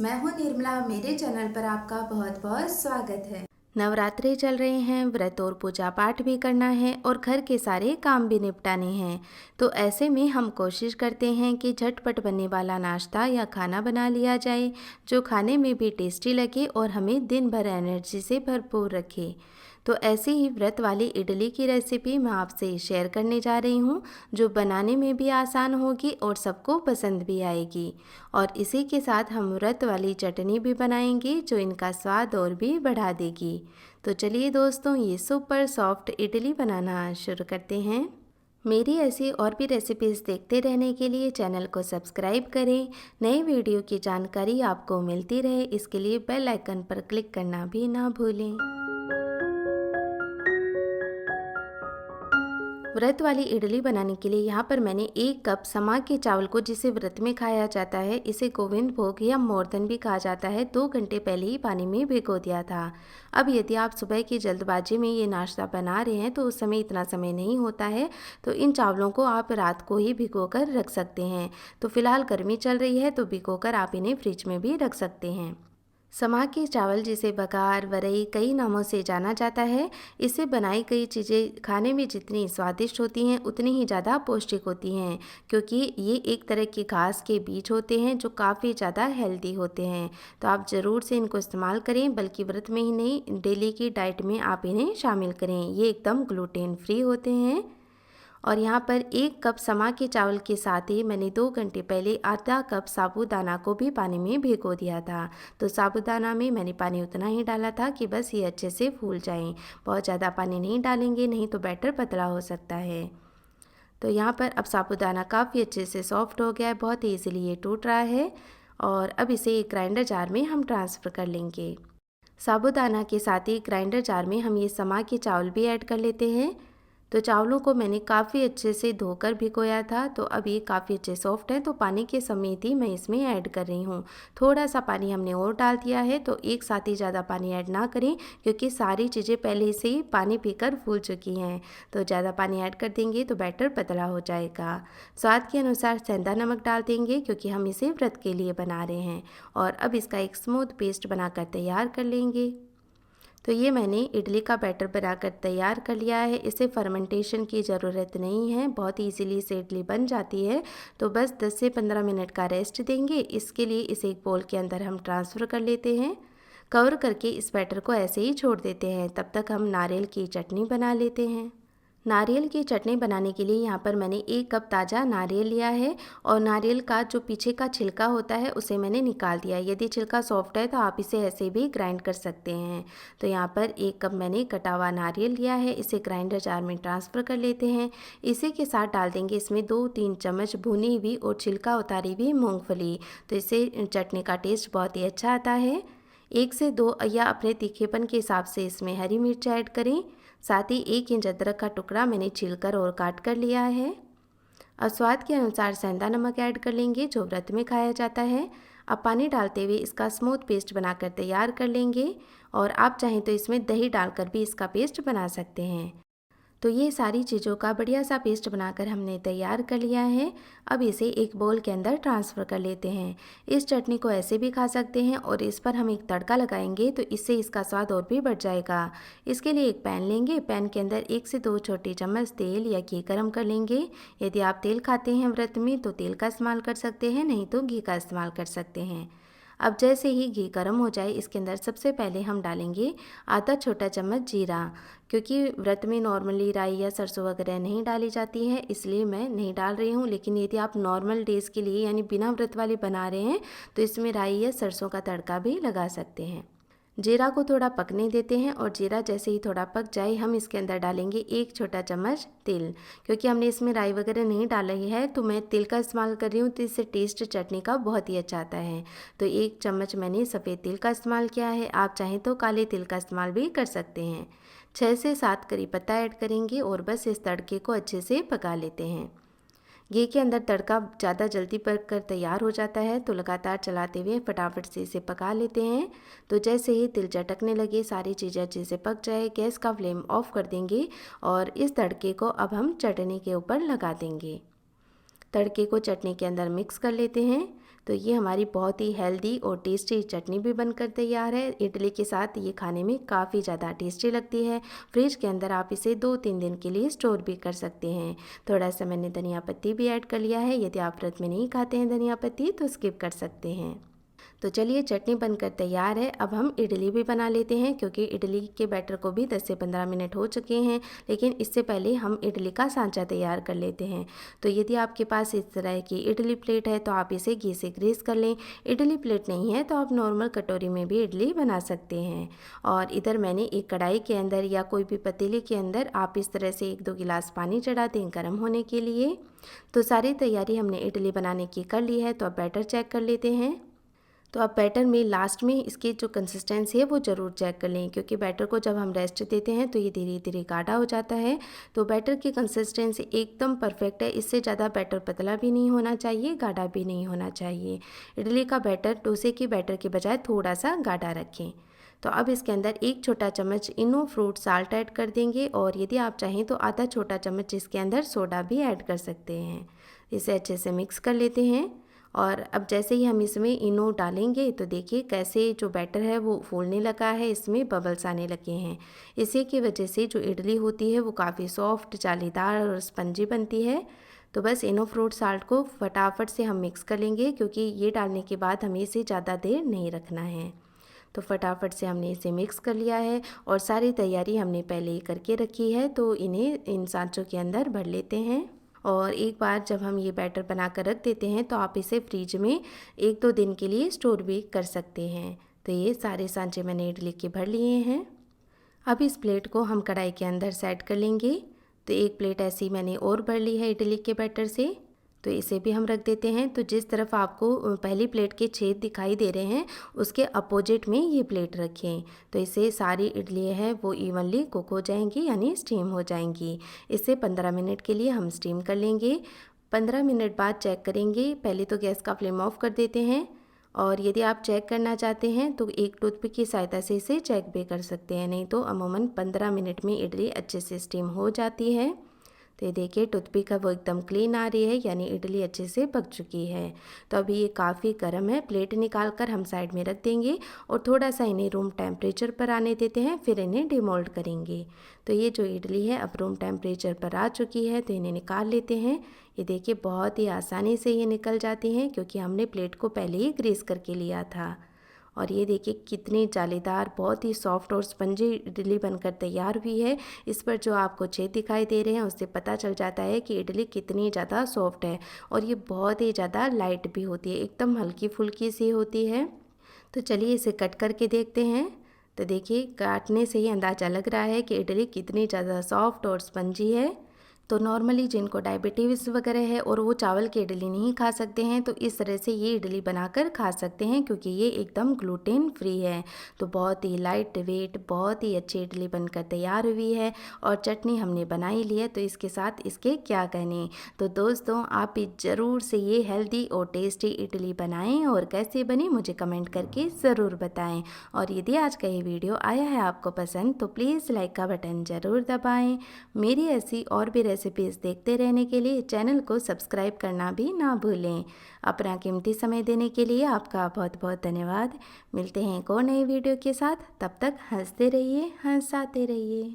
मैं हूं निर्मला। मेरे चैनल पर आपका बहुत बहुत स्वागत है। नवरात्रे चल रहे हैं, व्रत और पूजा पाठ भी करना है और घर के सारे काम भी निपटाने हैं। तो ऐसे में हम कोशिश करते हैं कि झटपट बनने वाला नाश्ता या खाना बना लिया जाए, जो खाने में भी टेस्टी लगे और हमें दिन भर एनर्जी से भरपूर रखे। तो ऐसे ही व्रत वाली इडली की रेसिपी मैं आपसे शेयर करने जा रही हूँ, जो बनाने में भी आसान होगी और सबको पसंद भी आएगी। और इसी के साथ हम व्रत वाली चटनी भी बनाएंगे, जो इनका स्वाद और भी बढ़ा देगी। तो चलिए दोस्तों, ये सुपर सॉफ्ट इडली बनाना शुरू करते हैं। मेरी ऐसी और भी रेसिपीज़ देखते रहने के लिए चैनल को सब्सक्राइब करें। नई वीडियो की जानकारी आपको मिलती रहे, इसके लिए बेल आइकन पर क्लिक करना भी ना भूलें। व्रत वाली इडली बनाने के लिए यहाँ पर मैंने 1 कप समा के चावल को, जिसे व्रत में खाया जाता है, इसे गोविंद भोग या मोरधन भी कहा जाता है, 2 घंटे पहले ही पानी में भिगो दिया था। अब यदि आप सुबह की जल्दबाजी में ये नाश्ता बना रहे हैं तो उस समय इतना समय नहीं होता है, तो इन चावलों को आप रात को ही भिगो कर रख सकते हैं। तो फिलहाल गर्मी चल रही है, तो भिगो कर आप इन्हें फ्रिज में भी रख सकते हैं। समा के चावल, जिसे बघार, वरई कई नामों से जाना जाता है, इससे बनाई गई चीज़ें खाने में जितनी स्वादिष्ट होती हैं उतनी ही ज़्यादा पौष्टिक होती हैं, क्योंकि ये एक तरह के घास के बीज होते हैं जो काफ़ी ज़्यादा हेल्दी होते हैं। तो आप ज़रूर से इनको इस्तेमाल करें, बल्कि व्रत में ही नहीं, डेली की डाइट में आप इन्हें शामिल करें। ये एकदम ग्लूटेन फ्री होते हैं। और यहाँ पर 1 कप समा के चावल के साथ ही मैंने 2 घंटे पहले आधा कप साबूदाना को भी पानी में भिगो दिया था। तो साबूदाना में मैंने पानी उतना ही डाला था कि बस ये अच्छे से फूल जाएं। बहुत ज़्यादा पानी नहीं डालेंगे, नहीं तो बैटर पतला हो सकता है। तो यहाँ पर अब साबूदाना काफ़ी अच्छे से सॉफ्ट हो गया है, बहुत ईजिली ये टूट रहा है। और अब इसे एक ग्राइंडर जार में हम ट्रांसफ़र कर लेंगे। साबूदाना के साथ ही ग्राइंडर जार में हम ये समा के चावल भी ऐड कर लेते हैं। तो चावलों को मैंने काफ़ी अच्छे से धोकर भिगोया था, तो अब ये काफ़ी अच्छे सॉफ्ट हैं, तो पानी के समेत ही मैं इसमें ऐड कर रही हूँ। थोड़ा सा पानी हमने और डाल दिया है, तो एक साथ ही ज़्यादा पानी ऐड ना करें, क्योंकि सारी चीज़ें पहले से ही पानी पीकर फूल चुकी हैं। तो ज़्यादा पानी ऐड कर देंगे तो बैटर पतला हो जाएगा। स्वाद के अनुसार सेंधा नमक डाल देंगे, क्योंकि हम इसे व्रत के लिए बना रहे हैं। और अब इसका एक स्मूथ पेस्ट बनाकर तैयार कर लेंगे। तो ये मैंने इडली का बैटर बनाकर तैयार कर लिया है। इसे फर्मेंटेशन की ज़रूरत नहीं है, बहुत इजीली से इडली बन जाती है। तो बस 10 से 15 मिनट का रेस्ट देंगे। इसके लिए इसे एक बोल के अंदर हम ट्रांसफ़र कर लेते हैं। कवर करके इस बैटर को ऐसे ही छोड़ देते हैं। तब तक हम नारियल की चटनी बना लेते हैं। नारियल की चटनी बनाने के लिए यहाँ पर मैंने 1 कप ताज़ा नारियल लिया है, और नारियल का जो पीछे का छिलका होता है उसे मैंने निकाल दिया है। यदि छिलका सॉफ्ट है तो आप इसे ऐसे भी ग्राइंड कर सकते हैं। तो यहाँ पर 1 कप मैंने कटा हुआ नारियल लिया है, इसे ग्राइंडर जार में ट्रांसफ़र कर लेते हैं। इसी के साथ डाल देंगे इसमें 2-3 चम्मच भुनी हुई और छिलका उतारी हुई मूँगफली। तो इससे चटनी का टेस्ट बहुत ही अच्छा आता है। 1 से 2 या अपने तीखेपन के हिसाब से इसमें हरी मिर्च ऐड करें। साथ ही 1 इंच अदरक का टुकड़ा मैंने छीलकर और काट कर लिया है। अब स्वाद के अनुसार सेंधा नमक ऐड कर लेंगे, जो व्रत में खाया जाता है। अब पानी डालते हुए इसका स्मूथ पेस्ट बनाकर तैयार कर लेंगे, और आप चाहें तो इसमें दही डालकर भी इसका पेस्ट बना सकते हैं। तो ये सारी चीज़ों का बढ़िया सा पेस्ट बनाकर हमने तैयार कर लिया है। अब इसे एक बोल के अंदर ट्रांसफ़र कर लेते हैं। इस चटनी को ऐसे भी खा सकते हैं, और इस पर हम एक तड़का लगाएंगे तो इससे इसका स्वाद और भी बढ़ जाएगा। इसके लिए एक पैन लेंगे, पैन के अंदर 1 से 2 छोटी चम्मच तेल या घी गरम कर लेंगे। यदि आप तेल खाते हैं व्रत में तो तेल का इस्तेमाल कर सकते हैं, नहीं तो घी का इस्तेमाल कर सकते हैं। अब जैसे ही घी गर्म हो जाए, इसके अंदर सबसे पहले हम डालेंगे आधा छोटा चम्मच जीरा। क्योंकि व्रत में नॉर्मली राई या सरसों वगैरह नहीं डाली जाती है, इसलिए मैं नहीं डाल रही हूँ। लेकिन यदि आप नॉर्मल डेज़ के लिए यानी बिना व्रत वाले बना रहे हैं तो इसमें राई या सरसों का तड़का भी लगा सकते हैं। जीरा को थोड़ा पकने देते हैं, और जीरा जैसे ही थोड़ा पक जाए हम इसके अंदर डालेंगे 1 छोटा चम्मच तिल। क्योंकि हमने इसमें राई वगैरह नहीं डाली है, तो मैं तिल का इस्तेमाल कर रही हूँ, तो इससे टेस्ट चटनी का बहुत ही अच्छा आता है। तो 1 चम्मच मैंने सफ़ेद तिल का इस्तेमाल किया है, आप चाहें तो काले तिल का इस्तेमाल भी कर सकते हैं। 6 से 7 करी पत्ता ऐड करेंगे, और बस इस तड़के को अच्छे से पका लेते हैं। घी के अंदर तड़का ज़्यादा जल्दी पक कर तैयार हो जाता है, तो लगातार चलाते हुए फटाफट से इसे पका लेते हैं। तो जैसे ही तिल चटकने लगे, सारी चीज़ें अच्छे से पक जाए, गैस का फ्लेम ऑफ कर देंगे, और इस तड़के को अब हम चटनी के ऊपर लगा देंगे। तड़के को चटनी के अंदर मिक्स कर लेते हैं। तो ये हमारी बहुत ही हेल्दी और टेस्टी चटनी भी बनकर तैयार है। इडली के साथ ये खाने में काफ़ी ज़्यादा टेस्टी लगती है। फ्रिज के अंदर आप इसे 2-3 दिन के लिए स्टोर भी कर सकते हैं। थोड़ा सा मैंने धनिया पत्ती भी ऐड कर लिया है। यदि आप व्रत में नहीं खाते हैं धनिया पत्ती तो स्किप कर सकते हैं। तो चलिए चटनी बनकर तैयार है। अब हम इडली भी बना लेते हैं, क्योंकि इडली के बैटर को भी 10 से 15 मिनट हो चुके हैं। लेकिन इससे पहले हम इडली का सांचा तैयार कर लेते हैं। तो यदि आपके पास इस तरह की इडली प्लेट है तो आप इसे घी से ग्रीस कर लें। इडली प्लेट नहीं है तो आप नॉर्मल कटोरी में भी इडली बना सकते हैं। और इधर मैंने एक कढ़ाई के अंदर या कोई भी पतीले के अंदर आप इस तरह से 1-2 गिलास पानी चढ़ा दें गर्म होने के लिए। तो सारी तैयारी हमने इडली बनाने की कर ली है। तो अब बैटर चेक कर लेते हैं। तो आप बैटर में लास्ट में इसकी जो कंसिस्टेंसी है वो ज़रूर चेक कर लें, क्योंकि बैटर को जब हम रेस्ट देते हैं तो ये धीरे धीरे गाढ़ा हो जाता है। तो बैटर की कंसिस्टेंसी एकदम परफेक्ट है। इससे ज़्यादा बैटर पतला भी नहीं होना चाहिए, गाढ़ा भी नहीं होना चाहिए। इडली का बैटर डोसे के बैटर के बजाय थोड़ा सा गाढ़ा रखें। तो अब इसके अंदर 1 छोटा चम्मच इनो फ्रूट साल्ट ऐड कर देंगे, और यदि आप चाहें तो आधा छोटा चम्मच इसके अंदर सोडा भी ऐड कर सकते हैं। इसे अच्छे से मिक्स कर लेते हैं। और अब जैसे ही हम इसमें इनो डालेंगे तो देखिए कैसे जो बैटर है वो फूलने लगा है, इसमें बबल्स आने लगे हैं। इसी की वजह से जो इडली होती है वो काफ़ी सॉफ्ट, जालीदार और स्पंजी बनती है। तो बस इनो फ्रूट साल्ट को फटाफट से हम मिक्स कर लेंगे, क्योंकि ये डालने के बाद हमें इसे ज़्यादा देर नहीं रखना है। तो फटाफट से हमने इसे मिक्स कर लिया है और सारी तैयारी हमने पहले ही करके रखी है। तो इन्हें इन सांचों के अंदर भर लेते हैं। और एक बार जब हम ये बैटर बना कर रख देते हैं तो आप इसे फ्रिज में 1-2 दिन के लिए स्टोर भी कर सकते हैं। तो ये सारे सांचे मैंने इडली के भर लिए हैं। अब इस प्लेट को हम कढ़ाई के अंदर सेट कर लेंगे। तो एक प्लेट ऐसी मैंने और भर ली है इडली के बैटर से। तो इसे भी हम रख देते हैं। तो जिस तरफ आपको पहली प्लेट के छेद दिखाई दे रहे हैं उसके अपोजिट में ये प्लेट रखें। तो इससे सारी इडली है वो इवनली कुक हो जाएंगी, यानी स्टीम हो जाएंगी। इसे 15 मिनट के लिए हम स्टीम कर लेंगे। 15 मिनट बाद चेक करेंगे। पहले तो गैस का फ्लेम ऑफ कर देते हैं, और यदि आप चेक करना चाहते हैं तो एक टूथपिक की सहायता से इसे चेक भी कर सकते हैं। नहीं तो अमूमन 15 मिनट में इडली अच्छे से स्टीम हो जाती है। तो ये देखिए टूथपिक का वो एकदम क्लीन आ रही है, यानी इडली अच्छे से पक चुकी है। तो अभी ये काफ़ी गर्म है। प्लेट निकाल कर हम साइड में रख देंगे और थोड़ा सा इन्हें रूम टेम्परेचर पर आने देते हैं, फिर इन्हें डिमोल्ड करेंगे। तो ये जो इडली है अब रूम टेम्परेचर पर आ चुकी है। तो इन्हें निकाल लेते हैं। ये देखिए बहुत ही आसानी से ये निकल जाती हैं, क्योंकि हमने प्लेट को पहले ही ग्रीस करके लिया था। और ये देखिए कितनी जालीदार, बहुत ही सॉफ्ट और स्पंजी इडली बनकर तैयार हुई है। इस पर जो आपको छेद दिखाई दे रहे हैं उससे पता चल जाता है कि इडली कितनी ज़्यादा सॉफ्ट है। और ये बहुत ही ज़्यादा लाइट भी होती है, एकदम हल्की फुल्की सी होती है। तो चलिए इसे कट करके देखते हैं। तो देखिए काटने से ही अंदाज़ा लग रहा है कि इडली कितनी ज़्यादा सॉफ्ट और स्पंजी है। तो नॉर्मली जिनको डायबिटीज़ वगैरह है और वो चावल की इडली नहीं खा सकते हैं तो इस तरह से ये इडली बनाकर खा सकते हैं, क्योंकि ये एकदम ग्लूटेन फ्री है। तो बहुत ही लाइट वेट, बहुत ही अच्छी इडली बनकर तैयार हुई है। और चटनी हमने बनाई ली है, तो इसके साथ इसके क्या कहने। तो दोस्तों आप भी ज़रूर से ये हेल्दी और टेस्टी इडली बनाएं और कैसे बनी मुझे कमेंट करके ज़रूर बताएं। और यदि आज का ये वीडियो आया है आपको पसंद तो प्लीज़ लाइक का बटन ज़रूर दबाएं। मेरी ऐसी और भी रेसिपीज़ देखते रहने के लिए चैनल को सब्सक्राइब करना भी ना भूलें। अपना कीमती समय देने के लिए आपका बहुत बहुत धन्यवाद। मिलते हैं एक और नई वीडियो के साथ, तब तक हंसते रहिए, हंसाते रहिए।